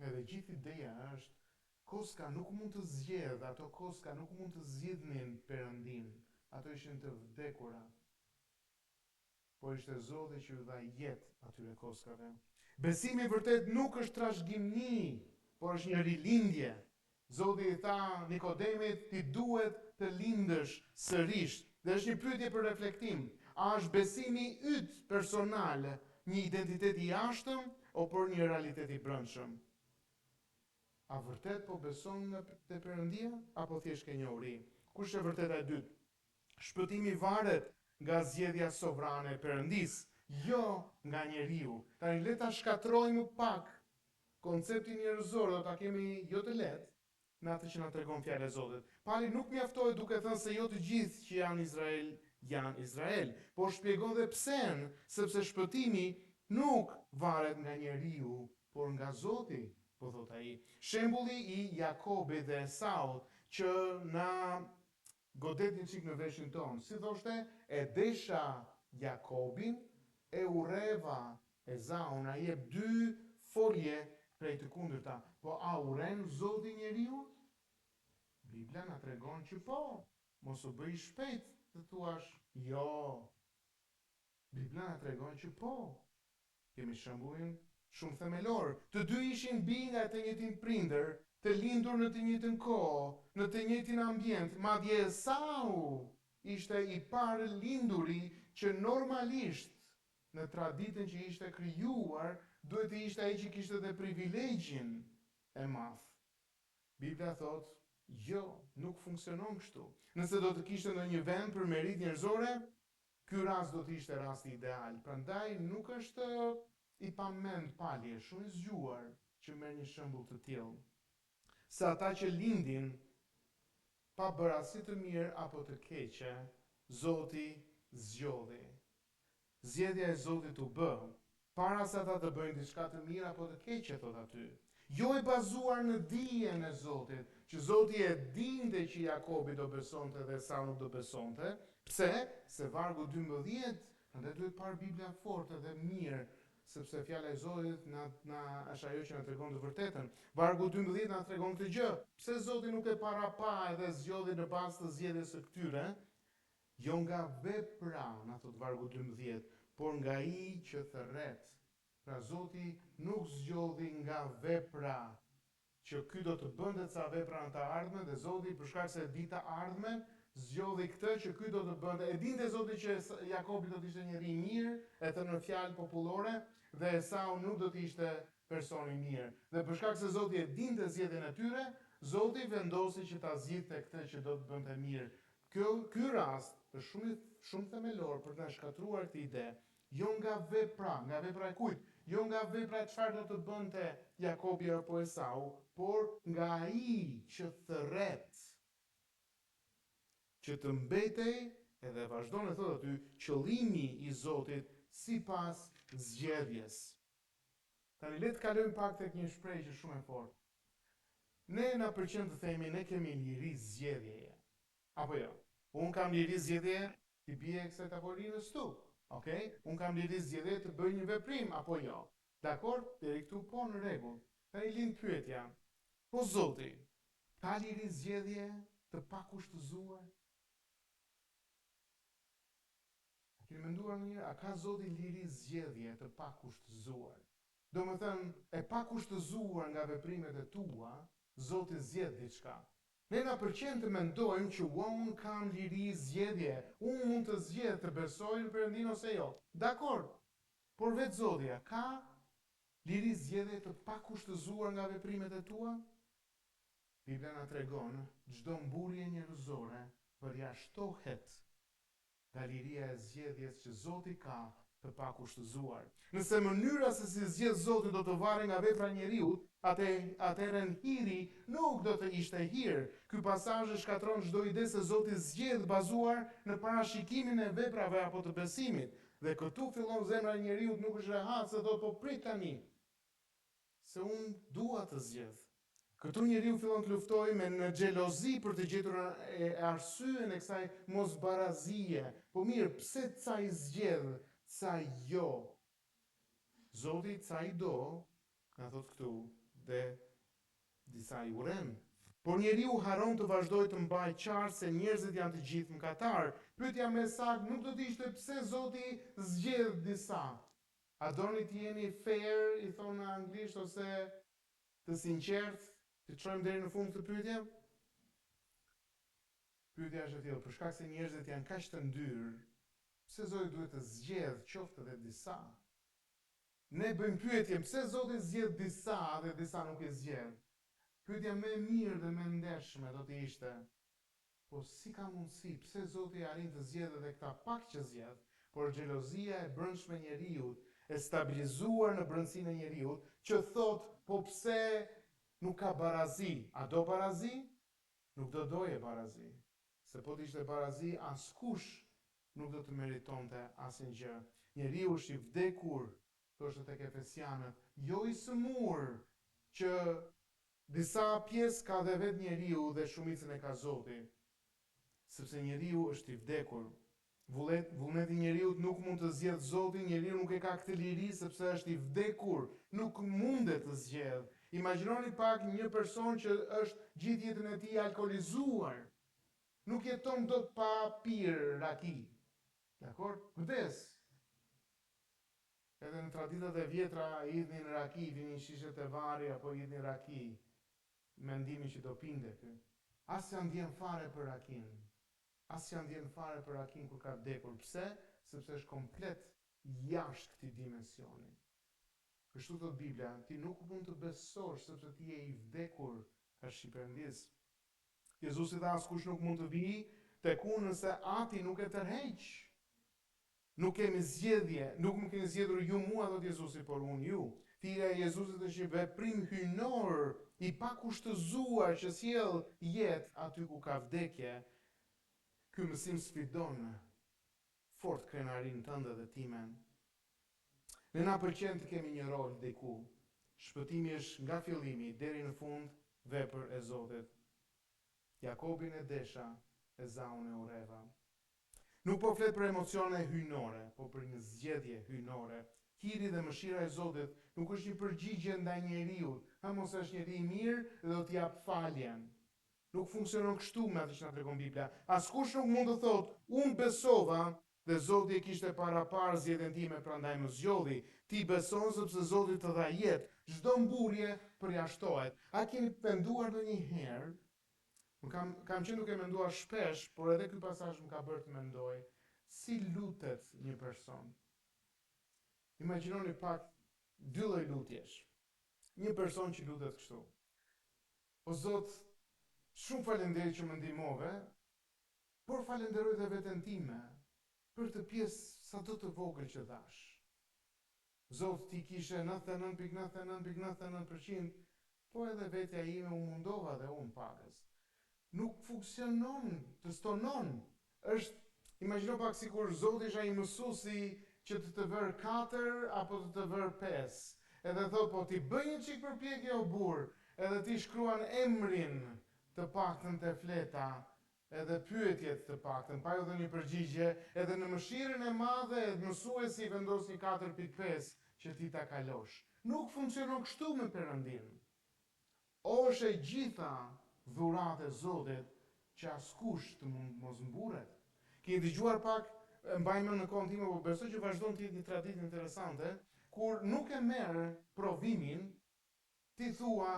Edhe gjithë ideja është, koska nuk mund të zgjedh, ato koska nuk mund të zgjidhnin Perëndin, ato ishin të vdekura. Por ishte Zoti që u dha jetë atyre koskave. Besimi vërtet nuk është trashëgimni, por është një rilindje. Zoti i tha Nikodemit, ti duhet të lindësh sërish. Dhe është një pyetje për reflektim. A është besimi yt personal një identitet i jashtëm apo një realitet i brendshëm? A vërtet po beson te Perëndia apo thjesht ke njohuri? Kush është e vërteta e dytë? Shpëtimi varet nga zgjedhja sovrane e Perëndisë, jo nga njeriu. Tani le ta shkatrojmë pak konceptin njerëzor, do ta kemi jo të lehtë në atë që na tregon fjala e Zotit. Pali nuk mjaftohet duke thënë se jo të gjithë që janë Izrael, por shpjegon dhe pse, sepse shpëtimi nuk varet nga njeriu, por nga Zoti, po thot ai. Shembulli i Jakobit dhe Esaut që na godet një çik në veshin ton. Si thoshte, e desha Jakobin, e urreva Esaun, ai jep dy folje prej të kundërta. Po a uren Zoti njeriu? Bibla na tregon që po. Mos u bëj shpejt të thuash jo. Bibla na tregon që po. Kemi shembullin shumë themelor. Të dy ishin bij nga të njëjtin prindër, të lindur në të njëjtën kohë, në të njëjtin ambient. Madje Esau ishte i parë linduri që normalisht në traditën që ishte krijuar, duhet të ishte ai që kishte dhe privilegjin e madh. Bibla thot, jo, nuk funksionon kështu. Nëse do të kishte në një vend për merit njerëzore, ky rast do të ishte rasti ideal. Prandaj nuk është i pamend palje, shumë i zgjuar që merr një shembull të tillë. Se ata që lindin pa bërë as të mirë apo të keqe, Zoti zgjodhi. Zgjedhja e Zotit u bë, para se ata të bëjnë diçka të mirë apo të keqe, thot aty. Jo e bazuar në dijen e Zotit, që Zoti e dinte që Jakobi do besonte dhe Esau nuk do besonte. Pse? Se vargu 12, prandaj duhet parë Biblia fort edhe mirë, sepse fjala e Zotit na është ajo që na tregon të vërtetën. Vargu 12 na tregon këtë gjë. Pse Zoti nuk e parapa edhe zgjodhi në bazë të zgjedhjes së këtyre? Jo nga vepra, na thot vargu 12, por nga ai që thërret. Pra Zoti nuk zgjodhi nga vepra, që ky do të bënte ca vepra në të ardhmen, dhe Zoti për shkak se e di të ardhmen, zgjodhi këtë që ky do të bënte. E dinte Zoti që Jakobi do të ishte njeri i mirë, e thënë në fjalë popullore, dhe Esau nuk do të ishte person i mirë. Dhe për shkak se Zoti e dinte zgjedhjen e tyre, Zoti vendosi që ta zgjidhte këtë që do të bënte mirë. Ky rast është shumë themelor për të na shkatruar këtë ide. Jo nga vepra e kujt? Jo nga vepra e çfarë do të bënte Jakobi apo Esau, por nga ai që thërret, që të mbetej, edhe vazhdon e thotë aty, qëllimi i Zotit sipas zgjedhjes. Tani le të kalojmë pak tek një shprehje që shumë e fortë. Ne na pëlqen të themi ne kemi liri zgjedhjeje. Apo jo? Unë kam liri zgjedhje të bie kësaj tavolinës tu. Okej? Unë kam liri zgjedhje të bëj një veprim apo jo. Dakor? Deri këtu po në rregull. Tani lind pyetja. Po Zoti, ka liri zgjedhje të pakushtëzuar? A keni menduar ndonjëherë, a ka Zoti liri zgjedhje të pakushtëzuar? Domethënë, e pakushtëzuar nga veprimet e tua, Zoti zgjedh diçka. Ne na pëlqen të mendojmë që unë kam liri zgjedhje, unë mund të zgjedh të besoj në Perëndin ose jo. Dakor. Por vetë Zoti ka liri zgjedhje të pakushtëzuar nga veprimet e tua? Bibla na tregon çdo mburje njerëzore përjashtohet nga liria e zgjedhjes që Zoti ka të pakushtëzuar. Nëse mënyra se si zgjedh Zoti do të varet nga vepra e njeriut, atëherë hiri nuk do të ishte hir. Ky pasazh e shkatron çdo ide se Zoti zgjedh bazuar në parashikimin e veprave apo të besimit. Dhe këtu fillon zemra e njeriut nuk është rehat se do të prit tani. Se unë dua të zgjedh. Këtu njeriu fillon të luftojë me në xhelozi për të gjetur arsyen e kësaj mosbarazie. Po mirë, pse ca i zgjedh, ca jo? Zoti ca i do, na thot këtu, dhe disa i urren. Por njeriu haron të vazhdojë të mbajë qartë se njerëzit janë të gjithë mëkatar. Pyetja më saktë nuk do të ishte pse Zoti zgjedh disa. A doni të jeni fair, i thonë në anglisht, ose të sinqert? Të çojmë deri në fund këtë pyetje? Pyetja është e tillë, për shkak se njerëzit janë kaq të ndyrë, pse Zoti duhet të zgjedh qoftë edhe disa? Ne bëjmë pyetjen, pse Zoti zgjedh disa dhe disa nuk i zgjedh? Pyetja më e mirë dhe më ndershme do të ishte, po si ka mundësi, pse Zoti arrin të zgjedhë edhe këta pak që zgjedh, por xhelozia e brendshme e njeriut, e stabilizuar në brendësinë e njeriut, që thot, po pse nuk ka barazi? A do barazi? Nuk do doje barazi. Se po të ishte barazi, askush nuk do të meritonte asnjë. Njeriu është i vdekur, thoshte tek Efesianët, jo i sëmur, që disa pjesë ka dhe vetë njeriu dhe shumicën e ka Zoti. Sepse njeriu është i vdekur. Vullneti i njeriu nuk mund të zgjedh Zotin, njeriu nuk e ka këtë liri sepse është i vdekur, nuk mundet të zgjedh. Imagjinoni pak një person që është gjithë jetën e tij alkolizuar. Nuk jeton dot pa pirë raki. Dakor? Vdes. Edhe në traditat e vjetra hidhnin raki, vinin shishet e vari apo hidhnin raki. Mendimin që do pinte ky. As s'ja ndjen fare për rakin. As s'ja ndjen fare për rakin kur ka vdekur. Pse? Sepse është komplet jashtë këtij dimensioni. Kështu thot Bibla, ti nuk mund të besosh sepse ti je i vdekur ka Shqipërisë. Jezusi tha, askush nuk mund të vijë tek unë nëse Ati nuk e tërheq. Nuk kemi zgjedhje, nuk më keni zgjedhur ju mua, thot Jezusi, por unë ju. Thirrja e Jezusit është një veprim hyjnor i pakushtëzuar që sjell jetë aty ku ka vdekje. Ky mësim sfidon fort krenarin tënde dhe timen. Ne na pëlqen të kemi një rol diku. Shpëtimi është nga fillimi deri në fund vepër e Zotit. Jakobin e desha, Esaun e urreva. Nuk po flet për emocione hyjnore, po për një zgjedhje hyjnore. Hiri dhe mëshira e Zotit nuk është një përgjigje ndaj njeriut. Mos është njeri i mirë dhe do t'i jap faljen. Nuk funksionon kështu me atë që na tregon Bibla. Askush nuk mund të thotë, unë besova dhe Zoti e kishte parapar zgjedhjen time, prandaj më zgjodhi. Ti beson sepse Zoti të dha jetë. Çdo mburje përjashtohet. A keni penduar ndonjëherë Kam qenë duke menduar shpesh, por edhe ky pasazh më ka bërë të mendoj, si lutet një person. Imagjinoni pak dy lloj lutjesh. Një person që lutet kështu: O Zot, shumë falenderoj që më ndihmove, por falenderoj edhe veten time për të pjesë sado të vogël që dhash. Zot, ti kishe 99.99%, po edhe vetja ime u mundova dhe unë pagës. Nuk funksionon, të stonon. Imagjino pak sikur Zoti isha i mësuesi që të vër 4 apo të vër 5. Edhe thot, po ti bëj një çik përpjekje o burr, edhe ti shkruan emrin të paktën te fleta, edhe pyetjet të paktën, pa ju dhënë një përgjigje, edhe në mëshirën e madhe mësuesi vendos një 4.5 që ti ta kalosh. Nuk funksionon kështu me Perëndin. Është e gjitha dhuratë e Zotit që askush të mos mburret. Keni dëgjuar pak, mbajmë në kohën time, por besoj që vazhdon të jetë një traditë interesante, kur nuk e merr provimin, ti thua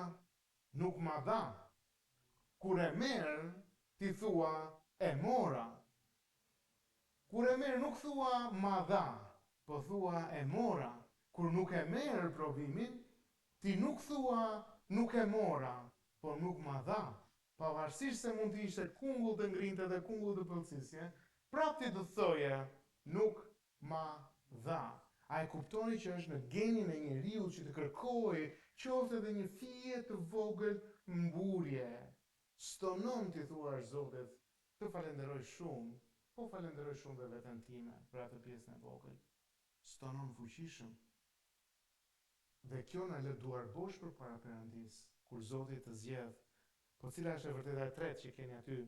nuk ma dha. Kur e merr, ti thua e mora. Kur e merr nuk thua ma dha, po thua e mora. Kur nuk e merr provimin, ti nuk thua nuk e mora, por nuk ma dha. Pavarësisht se mund të ishte kungull të ngrinte dhe kungull të pëlqisje, prapë ti të thoje nuk ma dha. A e kuptoni që është në genin e njeriu që të kërkojë qoftë edhe një fije të vogël mburje. Stonon ti thuash Zotit, të falenderoj shumë, po falenderoj shumë dhe veten time për atë pjesën e vogël. Stonon fuqishëm. Dhe kjo na lë duar bosh përpara Perëndis, kur Zoti të zgjedh. Po cila është e vërteta e tretë që keni aty?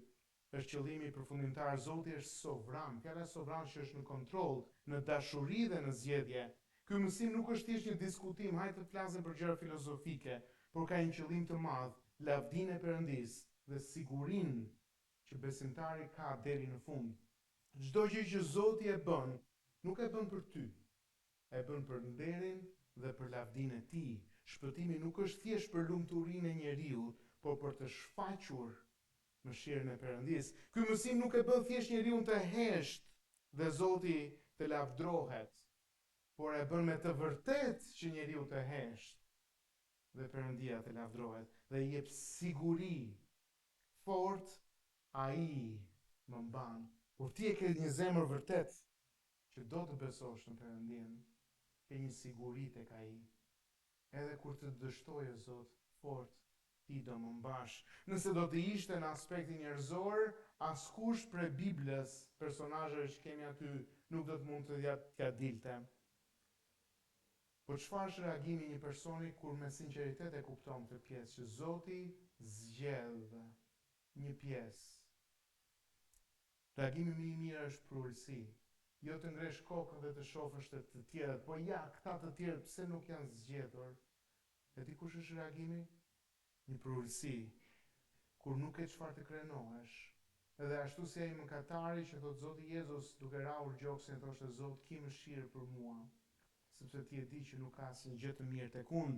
Është qëllimi përfundimtar. Zoti është sovran. Fjala sovran që është në kontroll, në dashuri dhe në zgjedhje. Ky mësim nuk është thjesht një diskutim, hajde të flasim për gjëra filozofike, por ka një qëllim të madh, lavdinë e Perëndis dhe sigurinë që besimtari ka deri në fund. Çdo gjë që Zoti e bën, nuk e bën për ty. E bën për nderin dhe për lavdinë e tij. Shpëtimi nuk është thjesht për lumturinë e njeriu, por për të shfaqur mëshirën e Perëndis. Ky mësim nuk e bën thjesht njeriu të hesht dhe Zoti të lavdrohet, por e bën me të vërtetë që njeriu të hesht dhe Perëndia të lavdrohet dhe i jep siguri. Fort ai më mban. Kur ti e ke një zemër vërtet që do të besosh në Perëndin, ke një siguri tek ai. Edhe kur të dështojë Zot, fort ti do më mbash. Nëse do të ishte në aspektin njerëzor, askush prej Biblës, personazheve që kemi aty, nuk do të mund të t'ja dilte. Po çfarë është reagimi një personi kur me sinqeritet e kupton këtë pjesë që Zoti zgjedh një pjesë? Reagimi më i mirë është prullësi. Jo të ngresh kokën dhe të shofësh të tjerët, po ja, këta të tjerë pse nuk janë zgjedhur? E di kush është reagimi? Një prullësi, kur nuk e çfarë të krenohesh. Edhe ashtu si ai mëkatari që thot Zoti Jezus duke rrahur gjoksin, thoshte Zot, ki mëshirë për mua, sepse ti e di që nuk ka asnjë gjë të mirë tek unë.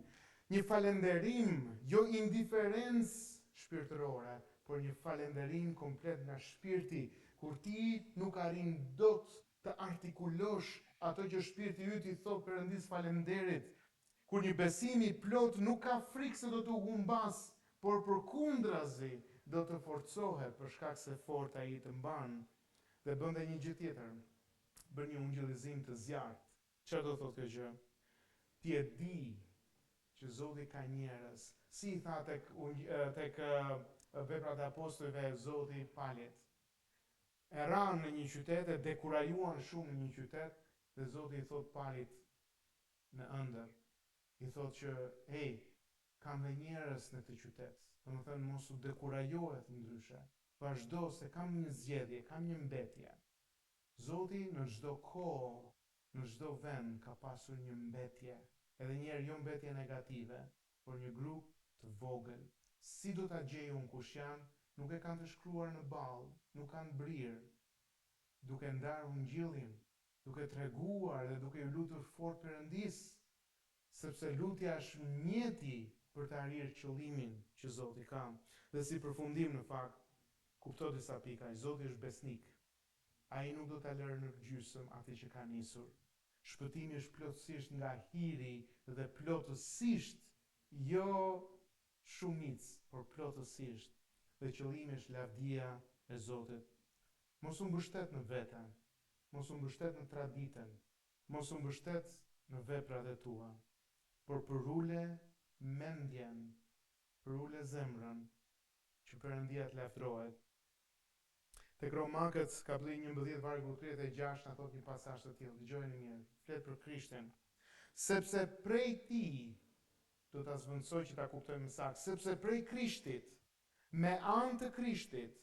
Një falënderim, jo indiferencë shpirtërore, por një falënderim komplet nga shpirti, kur ti nuk arrin dot të artikulosh ato që shpirti yt i thot Perëndis falënderit. Kur një besim i plot nuk ka frikë se do të humbas, por përkundrazi do të forcohet për shkak se fort ai të mban. Dhe bën dhe një gjë tjetër. Bën një ungjillizim të zjarrt. Çfarë do thotë kjo gjë? Ti e di që Zoti ka njerëz, si i tha tek Veprat e Apostujve Zoti paljet. E ranë në një qytet e dekurajuan shumë në një qytet dhe Zoti i thot palit në ëndër. I thot që, hey, kam dhe njerëz në këtë qytet. Domethënë mos u dekurajohet ndryshe. Vazhdo se kam një zgjedhje, kam një mbetje. Zoti në çdo kohë, në çdo vend ka pasur një mbetje. Edhe njerë jo mbetje negative, por një grup të vogël. Si do ta gjej unë kush janë? Nuk e kanë të shkruar në ballë, nuk kanë brirë, duke ndarë ungjillin, duke treguar dhe duke i lutur fort Perëndis, sepse lutja është mjeti për të arrirë qëllimin që Zoti ka. Dhe si përfundim në fakt, kupto disa pika, Zoti është besnik. Ai nuk do ta lërë në gjysmë atë që ka nisur. Shpëtimi është plotësisht nga hiri dhe plotësisht, jo shumicë, por plotësisht. Dhe qëllimi është lavdia e Zotit. Mos u mbështet në veten, mos u mbështet në traditën, mos u mbështet në veprat e tua, por përule mendjen, përule zemrën, që Perëndia të lavdrohet. Tek Romakët, kapitulli 11, vargu 36, na thot një pasazh të tillë. Dëgjojeni mirë. Flet për Krishtin. Sepse prej tij, do ta zvendësoj që ta kuptojmë saktë, sepse prej Krishtit, me anë të Krishtit,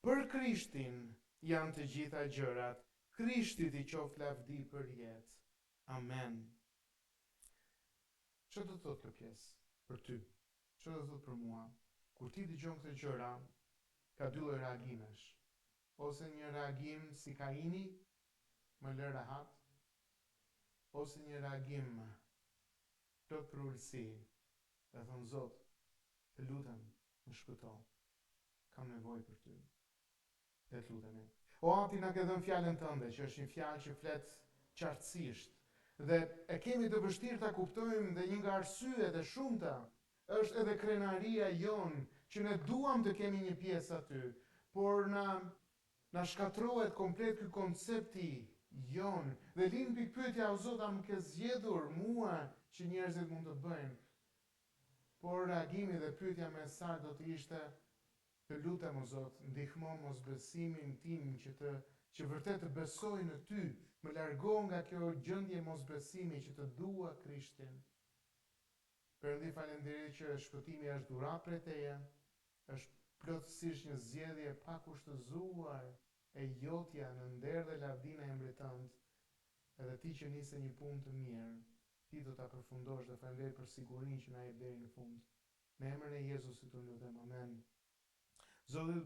për Krishtin janë të gjitha gjërat. Krishtit i qoftë lavdi për jetë. Amen. Çfarë do të thotë kjo pjesë për ty? Çfarë do të thotë për mua? Kur ti dëgjon këtë gjëra, ka dy lloj reagimesh. Ose një reagim si Kaini, më lë rahat, ose një reagim plot për urësi, dhe thon Zot, të lutem, më shpëto. Kam nevojë për ty. Dhe të lutemi. O Ati, na ke dhënë fjalën tënde, që është një fjalë që flet qartësisht, dhe e kemi të vështirë ta kuptojmë, dhe një nga arsyet e shumta është edhe krenaria jon, që ne duam të kemi një pjesë aty, por na shkatrohet komplet ky koncepti jon, dhe lind pikpyetja, o Zot, a më ke zgjedhur mua që njerëzit mund të bëjnë? Por reagimi dhe pyetja më e saktë do të ishte, të lutem o Zot, ndihmo mosbesimin tim që vërtet të besoj në ty, më largo nga kjo gjendje mosbesimi që të dua Krishtin. Perëndi, faleminderit që shpëtimi është dhuratë prej teje, është plotësisht një zgjedhje pa kushtëzuar e jotja në nder dhe lavdinë e emrit tënd. Edhe ti që nise një punë të mirë, ti do ta përfundosh, dhe faleminderit për sigurinë që na jep deri në fund. Në emrin e Jezusit u lutem. Amen. Zoti